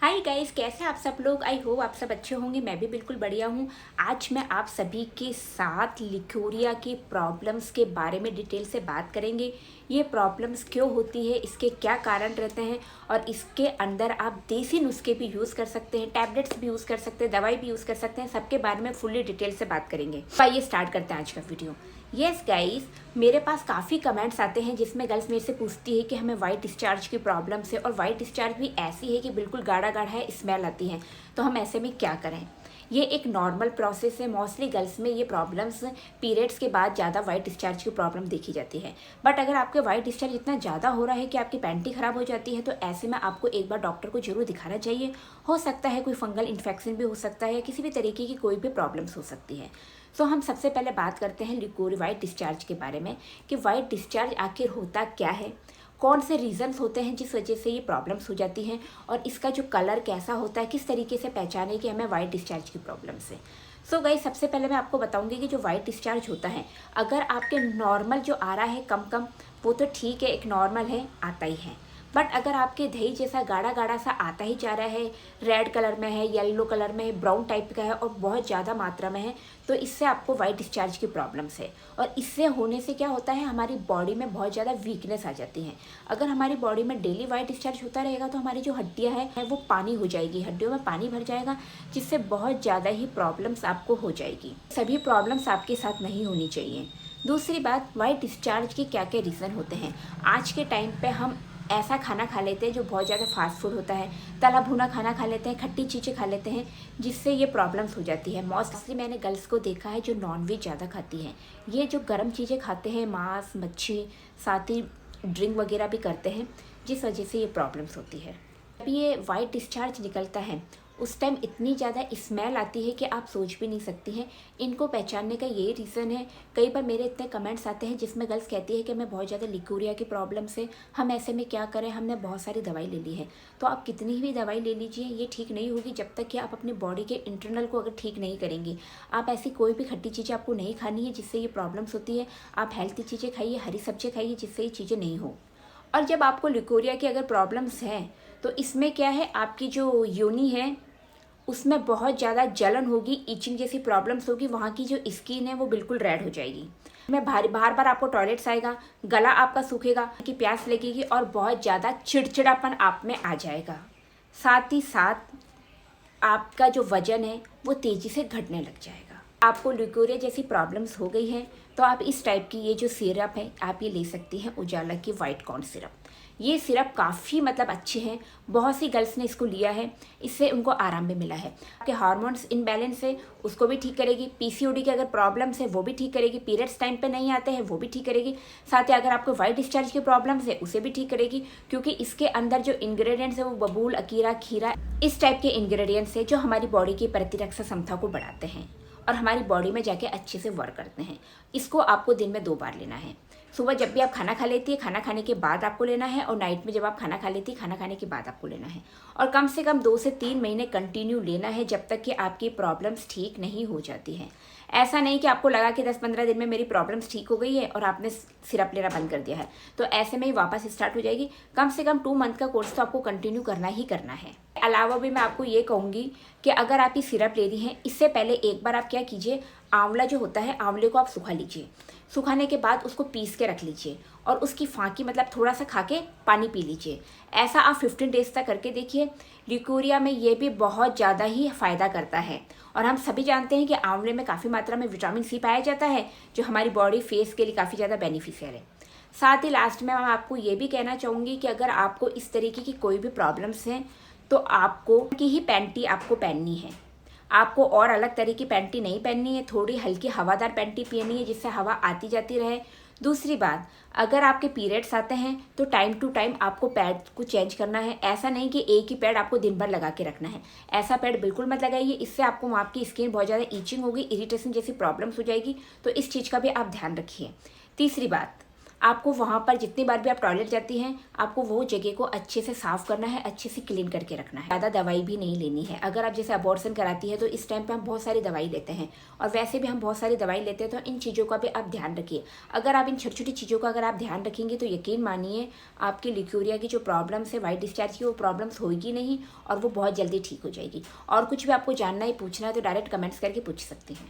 Hi guys, कैसे आप सब लोग। आई होप आप सब अच्छे होंगे। मैं भी बिल्कुल बढ़िया हूँ। आज मैं आप सभी के साथ लिकोरिया की प्रॉब्लम्स के बारे में डिटेल से बात करेंगे। ये प्रॉब्लम्स क्यों होती है, इसके क्या कारण रहते हैं और इसके अंदर आप देसी नुस्खे भी यूज़ कर सकते हैं, टैबलेट्स भी यूज़ कर सकते हैं, दवाई भी यूज़ कर सकते हैं। सबके बारे में फुल्ली डिटेल से बात करेंगे। तो आइए स्टार्ट करते हैं आज का वीडियो। येस गाइस, मेरे पास काफ़ी कमेंट्स आते हैं जिसमें गर्ल्स मेरे से पूछती है कि हमें वाइट डिस्चार्ज की प्रॉब्लम से, और वाइट डिस्चार्ज भी ऐसी है कि बिल्कुल गाढ़ा गाढ़ा है, स्मेल आती है, तो हम ऐसे में क्या करें। ये एक नॉर्मल प्रोसेस है। मोस्टली गर्ल्स में ये प्रॉब्लम्स पीरियड्स के बाद ज़्यादा वाइट डिस्चार्ज की प्रॉब्लम देखी जाती है। बट अगर आपके वाइट डिस्चार्ज इतना ज़्यादा हो रहा है कि आपकी पैंटी ख़राब हो जाती है, तो ऐसे में आपको एक बार डॉक्टर को जरूर दिखाना चाहिए। हो सकता है कोई फंगल इन्फेक्शन भी हो सकता है या किसी भी तरीके की कोई भी प्रॉब्लम्स हो सकती है। सो हम सबसे पहले बात करते हैं लिकोरी वाइट डिस्चार्ज के बारे में कि वाइट डिस्चार्ज आखिर होता क्या है, कौन से रीजंस होते हैं जिस वजह से ये प्रॉब्लम्स हो जाती हैं, और इसका जो कलर कैसा होता है, किस तरीके से पहचाने कि हमें वाइट डिस्चार्ज की प्रॉब्लम से। सो गाइस, सबसे पहले मैं आपको बताऊंगी कि जो वाइट डिस्चार्ज होता है, अगर आपके नॉर्मल जो आ रहा है कम कम, वो तो ठीक है, एक नॉर्मल है, आता ही है। बट अगर आपके दही जैसा गाढ़ा गाढ़ा सा आता ही जा रहा है, रेड कलर में है, येलो कलर में है, ब्राउन टाइप का है और बहुत ज़्यादा मात्रा में है, तो इससे आपको वाइट डिस्चार्ज की प्रॉब्लम्स है। और इससे होने से क्या होता है, हमारी बॉडी में बहुत ज़्यादा वीकनेस आ जाती है। अगर हमारी बॉडी में डेली वाइट डिस्चार्ज होता रहेगा तो हमारी जो हड्डियाँ हैं वो पानी हो जाएगी, हड्डियों में पानी भर जाएगा, जिससे बहुत ज़्यादा ही प्रॉब्लम्स आपको हो जाएगी। सभी प्रॉब्लम्स आपके साथ नहीं होनी चाहिए। दूसरी बात, वाइट डिस्चार्ज के क्या क्या रीज़न होते हैं। आज के टाइम पे हम ऐसा खाना खा लेते हैं जो बहुत ज़्यादा फास्ट फूड होता है, तला भुना खाना खा लेते हैं, खट्टी चीज़ें खा लेते हैं, जिससे ये प्रॉब्लम्स हो जाती है। मोस्टली मैंने गर्ल्स को देखा है जो नॉनवेज ज़्यादा खाती हैं। ये जो गर्म चीज़ें खाते हैं, मांस मच्छी, साथ ही ड्रिंक वगैरह भी करते हैं, जिस वजह से ये प्रॉब्लम्स होती है। जब ये वाइट डिस्चार्ज निकलता है उस टाइम इतनी ज़्यादा स्मेल आती है कि आप सोच भी नहीं सकती हैं। इनको पहचानने का ये रीज़न है। कई बार मेरे इतने कमेंट्स आते हैं जिसमें गर्ल्स कहती है कि हमें बहुत ज़्यादा लिकोरिया की प्रॉब्लम से, हम ऐसे में क्या करें, हमने बहुत सारी दवाई ले ली है। तो आप कितनी भी दवाई ले लीजिए, ये ठीक नहीं होगी जब तक कि आप अपनी बॉडी के इंटरनल को अगर ठीक नहीं करेंगी। आप ऐसी कोई भी खट्टी चीज़ें आपको नहीं खानी है जिससे ये प्रॉब्लम्स होती है। आप हेल्थी चीज़ें खाइए, हरी सब्जियाँ खाइए, जिससे ये चीज़ें नहीं हो। और जब आपको लिकोरिया की अगर प्रॉब्लम्स हैं तो इसमें क्या है, आपकी जो योनि है उसमें बहुत ज़्यादा जलन होगी, इचिंग जैसी प्रॉब्लम्स होगी, वहाँ की जो स्किन है वो बिल्कुल रेड हो जाएगी। में बार बार आपको टॉयलेट्स आएगा, गला आपका सूखेगा, कि प्यास लगेगी और बहुत ज़्यादा चिड़चिड़ापन आप में आ जाएगा। साथ ही साथ आपका जो वजन है वो तेज़ी से घटने लग जाएगा। आपको लिकोरिया जैसी प्रॉब्लम्स हो गई है तो आप इस टाइप की ये जो सिरप है आप ये ले सकती हैं, उजाला की वाइट कॉर्न सिरप। ये सिरप काफ़ी अच्छे हैं, बहुत सी गर्ल्स ने इसको लिया है, इससे उनको आराम भी मिला है। आपके हार्मोन्स इनबैलेंस है उसको भी ठीक करेगी, पीसीओडी की अगर प्रॉब्लम्स है वो भी ठीक करेगी, पीरियड्स टाइम पे नहीं आते हैं वो भी ठीक करेगी, साथ ही अगर आपको वाइट डिस्चार्ज की प्रॉब्लम्स है उसे भी ठीक करेगी, क्योंकि इसके अंदर जो इंग्रेडिएंट्स है वो बबूल, अकीरा, खीरा, इस टाइप के इंग्रेडिएंट्स है जो हमारी बॉडी की प्रतिरक्षा क्षमता को बढ़ाते हैं और हमारी बॉडी में जाके अच्छे से वर्क करते हैं। इसको आपको दिन में 2 बार लेना है। सुबह जब भी आप खाना खा लेती है, खाना खाने के बाद आपको लेना है, और नाइट में जब आप खाना खा लेती है, खाना खाने के बाद आपको लेना है। और कम से कम 2 से 3 महीने कंटिन्यू लेना है, जब तक कि आपकी प्रॉब्लम्स ठीक नहीं हो जाती हैं। ऐसा नहीं कि आपको लगा कि 10-15 दिन में मेरी प्रॉब्लम्स ठीक हो गई है और आपने सिरप लेना बंद कर दिया है, तो ऐसे में ही वापस स्टार्ट हो जाएगी। कम से कम 2 मंथ का कोर्स तो आपको कंटिन्यू करना ही करना है। अलावा भी मैं आपको ये कहूँगी कि अगर आप ये सिरप ले रही हैं, इससे पहले एक बार आप क्या कीजिए, आंवला जो होता है, आंवले को आप सुखा लीजिए। सुखाने के बाद उसको पीस के रख लीजिए और उसकी फांकी थोड़ा सा खा के पानी पी लीजिए। ऐसा आप 15 डेज तक करके देखिए। लिकोरिया में ये भी बहुत ज़्यादा ही फ़ायदा करता है, और हम सभी जानते हैं कि आंवले में काफ़ी मात्रा में विटामिन सी पाया जाता है, जो हमारी बॉडी फेस के लिए काफ़ी ज़्यादा बेनिफिशियल है। साथ ही लास्ट में मैं आपको ये भी कहना चाहूँगी कि अगर आपको इस तरीके की कोई भी प्रॉब्लम्स हैं तो आपको की ही पैंटी आपको पहननी है। आपको और अलग तरह की पैंटी नहीं पहननी है, थोड़ी हल्की हवादार पैंटी पहननी है जिससे हवा आती जाती रहे। दूसरी बात, अगर आपके पीरियड्स आते हैं तो टाइम टू टाइम आपको पैड को चेंज करना है। ऐसा नहीं कि एक ही पैड आपको दिन भर लगा के रखना है, ऐसा पैड बिल्कुल मत लगाइए, इससे आपको वहाँ की स्किन बहुत ज़्यादा ईचिंग होगी, इरिटेशन जैसी प्रॉब्लम्स हो जाएगी, तो इस चीज़ का भी आप ध्यान रखिए। तीसरी बात, आपको वहाँ पर जितनी बार भी आप टॉयलेट जाती हैं, आपको वो जगह को अच्छे से साफ़ करना है, अच्छे से क्लीन करके रखना है। ज़्यादा दवाई भी नहीं लेनी है। अगर आप जैसे अबॉर्शन कराती है तो इस टाइम पे हम बहुत सारी दवाई लेते हैं, और वैसे भी हम बहुत सारी दवाई लेते हैं, तो इन चीज़ों का भी आप ध्यान रखिए। अगर आप इन छोटी छोटी चीज़ों का अगर आप ध्यान रखेंगे तो यकीन मानिए आपकी लिक्यूरिया की जो प्रॉब्लम्स है, वाइट डिस्चार्ज की, वो प्रॉब्लम्स होगी नहीं और वो बहुत जल्दी ठीक हो जाएगी। और कुछ भी आपको जानना है, पूछना है, तो डायरेक्ट कमेंट्स करके पूछ सकते हैं।